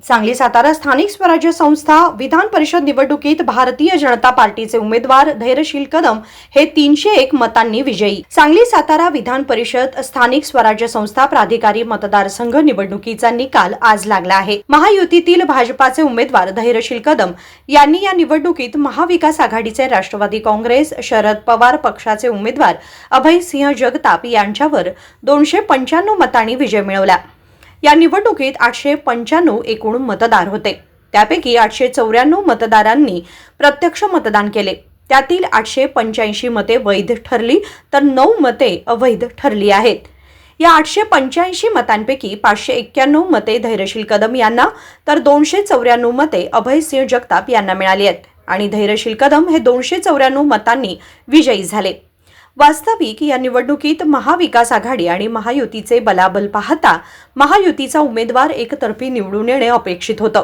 सांगली सातारा स्थानिक स्वराज्य संस्था विधान परिषद निवडणुकीत भारतीय जनता पार्टीचे उमेदवार धैर्यशील कदम हे 301 मतांनी विजयी। सांगली सातारा विधान परिषद स्थानिक स्वराज्य संस्था प्राधिकारी मतदारसंघ निवडणुकीचा निकाल आज लागला आहे। महायुतीतील भाजपाचे उमेदवार धैर्यशील कदम यांनी या निवडणुकीत महाविकास आघाडीचे राष्ट्रवादी काँग्रेस शरद पवार पक्षाचे उमेदवार अभय सिंह जगताप यांच्यावर 295 मतांनी विजय मिळवला। या निवडणुकीत 895 एकूण मतदार होते। त्यापैकी 894 मतदारांनी प्रत्यक्ष मतदान केले। त्यातील 885 मते वैध ठरली तर 9 मते अवैध ठरली आहेत। या 885 मतांपैकी 591 मते धैर्यशील कदम यांना तर 294 मते अभय सिंह जगताप यांना मिळाली आहेत आणि धैर्यशील कदम हे 294 मतांनी विजयी झाले। वास्तविक या निवडणुकीत महाविकास आघाडी आणि महायुतीचे बलाबल पाहता महायुतीचा उमेदवार एकतर्फी निवडून येणे अपेक्षित होतं,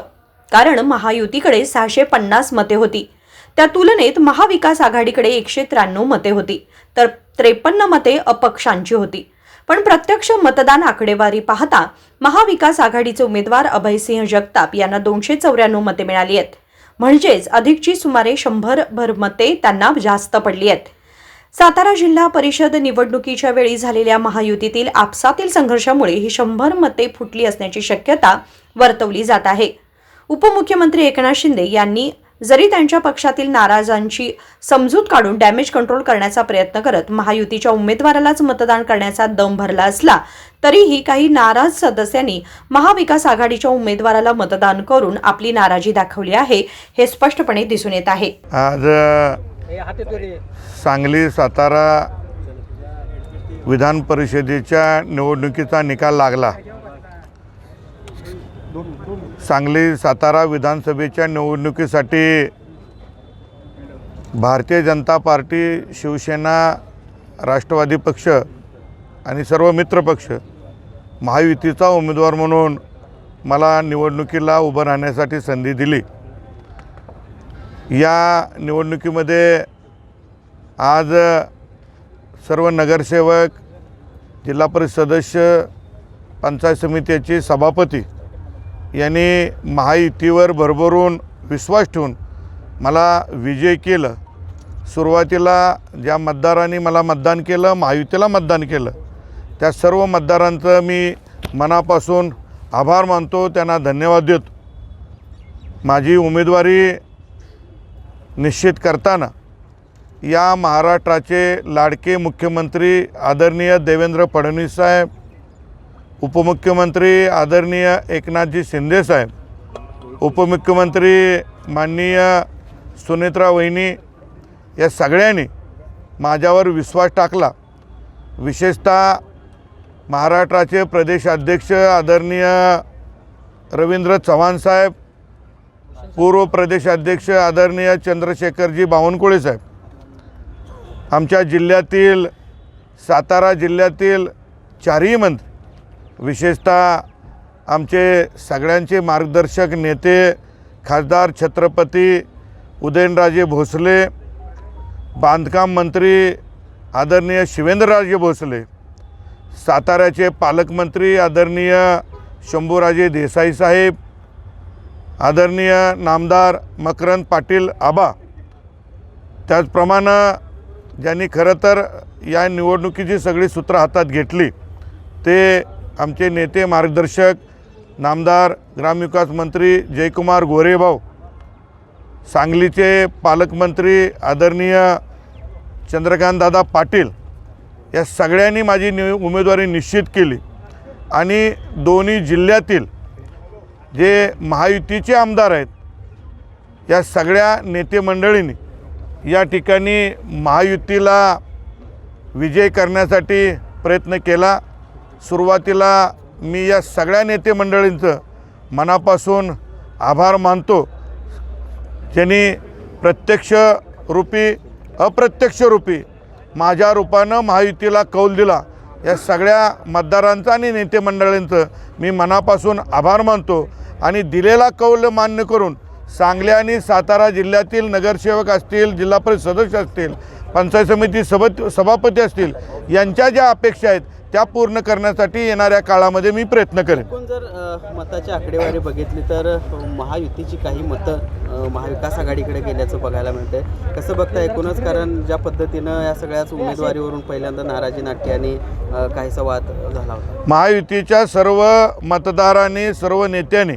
कारण महायुतीकडे 650 मते होती। त्या तुलनेत महाविकास आघाडीकडे 193 मते होती तर 53 मते अपक्षांची होती। पण प्रत्यक्ष मतदान आकडेवारी पाहता महाविकास आघाडीचे उमेदवार अभय सिंह जगताप यांना 294 मते मिळाली आहेत, म्हणजेच अधिकची सुमारे 100 भर मते त्यांना जास्त पडली आहेत। सातारा जिल्हा परिषद निवडणुकीच्या वेळी झालेल्या महायुतीतील आपसातील संघर्षामुळे ही 100 मते फुटली असण्याची शक्यता वर्तवली जात आहे। उपमुख्यमंत्री एकनाथ शिंदे यांनी जरी त्यांच्या पक्षातील नाराजांची समजूत काढून डॅमेज कंट्रोल करण्याचा प्रयत्न करत महायुतीच्या उमेदवारालाच मतदान करण्याचा दम भरला असला तरीही काही नाराज सदस्यांनी महाविकास आघाडीच्या उमेदवाराला मतदान करून आपली नाराजी दाखवली आहे, हे स्पष्टपणे दिसून येत आहे। आज सांगली सातारा विधान परिषदेच्या निवडणुकीचा निकाल लागला। सांगली सातारा विधानसभेच्या निवडणुकीसाठी भारतीय जनता पार्टी, शिवसेना, राष्ट्रवादी पक्ष आणि सर्व मित्र पक्ष महायुतीचा उमेदवार म्हणून मला निवडणुकीला उभं राहण्यासाठी संधी दिली। या निवडणुकीमध्ये आज सर्व नगरसेवक, जिल्हा परिषद सदस्य, पंचायत समितीचे सभापती यांनी महायुतीवर भरभरून विश्वास ठेवून मला विजय केलं। सुरुवातीला ज्या मतदारांनी मला मतदान केलं, महायुतीला मतदान केलं, त्या सर्व मतदारांचं मी मनापासून आभार मानतो, त्यांना धन्यवाद देतो। माझी उमेदवारी निश्चित करताना या महाराष्ट्राचे लाडके मुख्यमंत्री आदरणीय देवेंद्र फडणवीस साहेब, उपमुख्यमंत्री आदरणीय एकनाथजी शिंदे साहेब, उपमुख्यमंत्री माननीय सुनेत्रा वहिनी या सगळ्यांनी माझ्यावर विश्वास टाकला। विशेषतः महाराष्ट्राचे प्रदेशाध्यक्ष आदरणीय रवींद्र चव्हाण साहेब, पूर्व प्रदेशाध्यक्ष आदरणीय चंद्रशेखरजी बावनकुळे साहेब, आमच्या जिल्ह्यातील सातारा जिल्ह्यातील चारही मंत्री, विशेषतः आमचे सगळ्यांचे मार्गदर्शक नेते खासदार छत्रपती उदयनराजे भोसले, बांधकाम मंत्री आदरणीय शिवेंद्रराजे भोसले, साताऱ्याचे पालकमंत्री आदरणीय शंभूराजे देसाई साहेब, आदरणीय नामदार मकरंद पाटील आबा, त्याचप्रमाणे ज्यांनी खरं तर या निवडणुकीची सगळी सूत्र हातात घेतली ते आमचे नेते मार्गदर्शक नामदार ग्रामविकास मंत्री जयकुमार गोरेभाऊ, सांगलीचे पालकमंत्री आदरणीय चंद्रकांतदादा पाटील, या सगळ्यांनी माझी उमेदवारी निश्चित केली। आणि दोन्ही जिल्ह्यातील जे महायुतीचे आमदार आहेत या सगळ्या नेते मंडळींनी या ठिकाणी महायुतीला विजय करण्यासाठी प्रयत्न केला। सुरुवातीला मी या सगळ्या नेते मंडळींचं मनापासून आभार मानतो, ज्यांनी प्रत्यक्ष रूपी अप्रत्यक्ष रूपी माझ्या रूपानं महायुतीला कौल दिला। या सगळ्या मतदारांचा आणि नेते मंडळींचं मी मनापासून आभार मानतो आणि दिलेला कौल मान्य करून सांगली आणि सातारा जिल्ह्यातील नगरसेवक असतील, जिल्हा परिषद सदस्य असतील, पंचायत समिती सभापती असतील, यांच्या ज्या अपेक्षा आहेत त्या पूर्ण करण्यासाठी येणाऱ्या काळामध्ये मी प्रयत्न करेन. एकूण जर मताची आकडेवारी बघितली तर महायुतीची काही मतं महाविकास आघाडीकडे गेल्याचं बघायला मिळतंय. कसं बघता एकूणच, कारण ज्या पद्धतीनं या सगळ्याच उमेदवारीवरून पहिल्यांदा नाराजी नाट्य आणि काहीसा वाद झाला होता. महायुतीच्या सर्व मतदारांनी, सर्व नेत्यांनी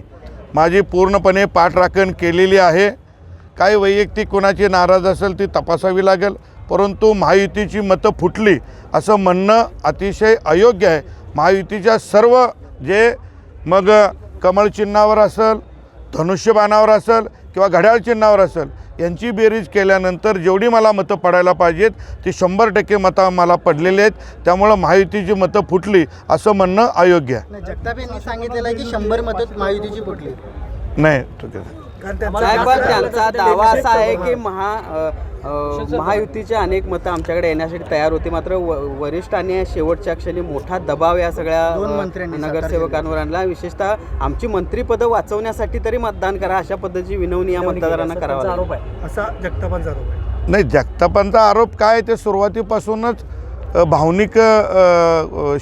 माझी पूर्णपणे पाठराखण केलेली आहे. काही वैयक्तिक कोणाची नाराज असेल ती तपासावी लागेल, परंतु महायुतीची मतं फुटली असं म्हणणं अतिशय अयोग्य आहे. महायुतीच्या सर्व जे मग कमळ चिन्हावर असेल, धनुष्यबाणावर असेल किंवा घड्याळ चिन्हावर असेल, यांची बेरीज केल्यानंतर जेवढी मला मतं पडायला पाहिजेत ती 100% मतं मला पडलेली आहेत. त्यामुळं महायुतीची मतं फुटली असं म्हणणं अयोग्य आहे. जगताप यांनी सांगितलेलं आहे की 100 मतं महायुतीची फुटली. नाही, ठीक आहे. साहेब, त्यांचा दावा असा आहे की महायुतीचे अनेक मतं आमच्याकडे येण्यासाठी तयार होती, मात्र वरिष्ठ आणि शेवटच्या क्षणी मोठा दबाव या सगळ्या नगरसेवकांवर आणला. विशेषतः आमची मंत्रीपदं वाचवण्यासाठी तरी मतदान करा अशा पद्धतीची विनवणी या मतदारांना करावा लागेल असा जगतापांचा आरोप आहे. नाही, जगतापांचा आरोप काय, ते सुरुवातीपासूनच भावनिक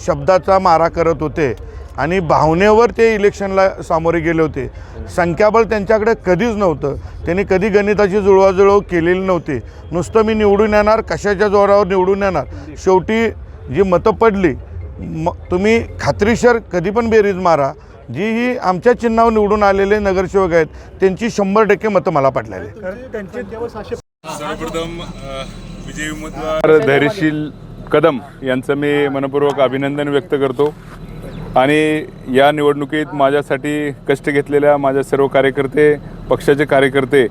शब्दाचा मारा करत होते आणि भावनेवर ते इलेक्शनला सामोरे गेले होते. संख्याबळ त्यांच्याकडे कधीच नव्हतं. त्यांनी कधी गणिताची जुळवाजुळव केलेली नव्हती. नुसतं मी निवडून येणार, कशाच्या जोरावर निवडून येणार. शेवटी जी मतं पडली, तुम्ही खात्रीशीर कधी पण बेरीज मारा, जी ही आमच्या चिन्हावर निवडून आलेले नगरसेवक आहेत त्यांची 100% मतं मला पडलेली. सर्वप्रथम विजयी उमेदवार धैर्यशील कदम यांचं मी मनपूर्वक अभिनंदन व्यक्त करतो आणि या निवडणुकीत माझ्यासाठी कष्ट घेतलेल्या माझ्या सर्व कार्यकर्ते, पक्षाचे कार्यकर्ते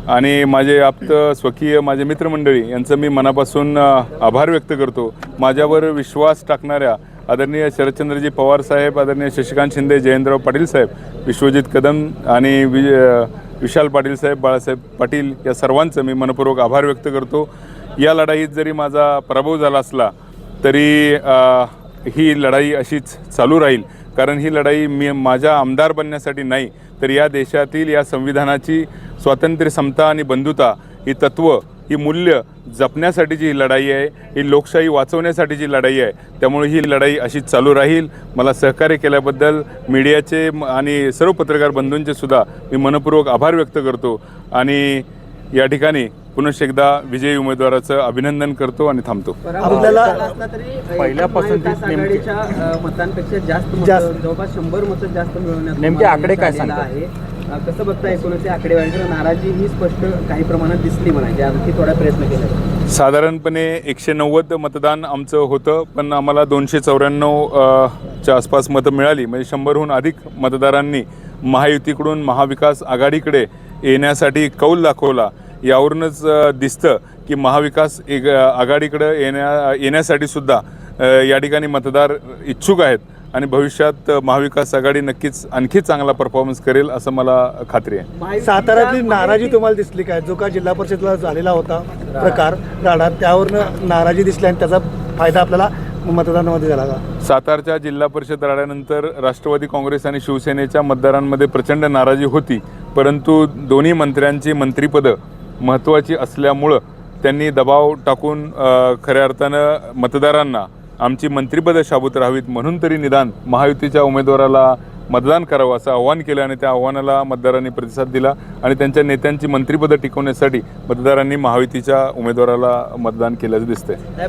आणि माझे आप्त स्वकीय माझे मित्रमंडळी यांचं मी मनापासून आभार व्यक्त करतो. माझ्यावर विश्वास टाकणाऱ्या आदरणीय शरदचंद्रजी पवार साहेब, आदरणीय शशिकांत शिंदे, जयंतराव पाटील साहेब, विश्वजित कदम आणि विशाल पाटील साहेब, बाळासाहेब पाटील या सर्वांचं मी मनपूर्वक आभार व्यक्त करतो. या लढाईत जरी माझा पराभव झाला असला तरी ही लढाई अशीच चालू राहील, कारण ही लढाई मी माझ्या आमदार बनण्यासाठी नाही, तर या देशातील या संविधानाची स्वातंत्र्य, समता आणि बंधुता ही तत्त्व, ही मूल्य जपण्यासाठीची ही लढाई आहे. ही लोकशाही वाचवण्यासाठीची लढाई आहे. त्यामुळे ही लढाई अशीच चालू राहील. मला सहकार्य केल्याबद्दल मीडियाचे आणि सर्व पत्रकार बंधूंचे सुद्धा मी मनपूर्वक आभार व्यक्त करतो आणि या ठिकाणी पुनश्च एकदा विजयी उमेदवाराचं अभिनंदन करतो आणि थांबतो. पहिल्यापासून मतांपेक्षा जास्त जवळपास 100 मतं जास्त मिळवण्यात नेमके आकडे काय सांगतात आहे. कसं बघता एकूणच आकडेवारी, नाराजी ही स्पष्ट काही प्रमाणात दिसली म्हणायची, आणखी थोडा प्रयत्न केला. साधारणपणे 190 मतदान आमचं होतं, पण आम्हाला 294च्या आसपास मतं मिळाली. म्हणजे 100हून अधिक मतदारांनी महायुतीकडून महाविकास आघाडीकडे येण्यासाठी कौल दाखवला. यावरूनच दिसतं की महाविकास आघाडीकडे येण्यासाठी सुद्धा या ठिकाणी मतदार इच्छुक आहेत आणि भविष्यात महाविकास आघाडी नक्कीच आणखी चांगला परफॉर्मन्स करेल असं मला खात्री आहे. साताऱ्यातली नाराजी तुम्हाला दिसली काय? जो का जिल्हा परिषदला झालेला होता प्रकार राडा, त्यावरनं नाराजी दिसली आणि त्याचा फायदा आपल्याला मतदानामध्ये झाला का? सातारच्या जिल्हा परिषद राड्यानंतर राष्ट्रवादी काँग्रेस आणि शिवसेनेच्या मतदारांमध्ये प्रचंड नाराजी होती, परंतु दोन्ही मंत्र्यांची मंत्रिपदं महत्त्वाची असल्यामुळं त्यांनी दबाव टाकून खऱ्या अर्थानं मतदारांना आमची मंत्रिपदं शाबूत राहावीत म्हणून तरी निदान महायुतीच्या उमेदवाराला मतदान करावं असं आव्हान केलं आणि त्या आव्हानाला मतदारांनी प्रतिसाद दिला आणि त्यांच्या नेत्यांची मंत्रिपदं टिकवण्यासाठी मतदारांनी महायुतीच्या उमेदवाराला मतदान केल्याचं दिसतंय.